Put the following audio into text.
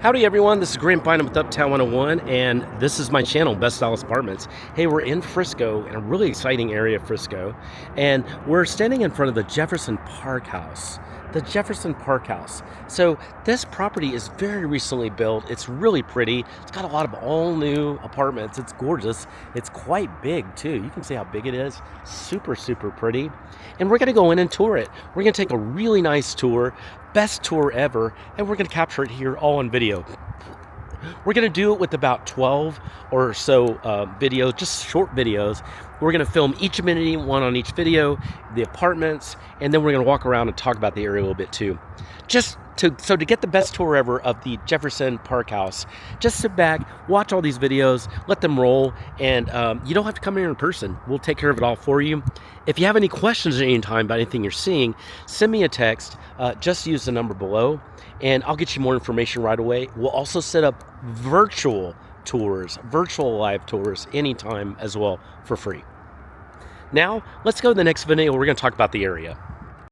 Howdy everyone, this is Graham Bynum with Uptown 101, and this is my channel, Best Dallas Apartments. Hey, we're in Frisco, in a really exciting area of Frisco, and we're standing in front of the Jefferson Parkhouse. The Jefferson Parkhouse. So this property is very recently built. It's really pretty. It's got a lot of all new apartments. It's gorgeous. It's quite big too. You can see how big it is. Super, super pretty. And we're gonna go in and tour it. We're gonna take a really nice tour, best tour ever, and we're gonna capture it here all on video. We're going to do it with about 12 or so videos, just short videos. We're going to film each amenity, one on each video, the apartments, and then we're going to walk around and talk about the area a little bit too. So to get the best tour ever of the Jefferson Parkhouse, just sit back, watch all these videos, let them roll, and you don't have to come here in person. We'll take care of it all for you. If you have any questions at any time about anything you're seeing, send me a text. Just use the number below, and I'll get you more information right away. We'll also set up virtual tours, virtual live tours anytime as well for free. Now, let's go to the next video. We're going to talk about the area.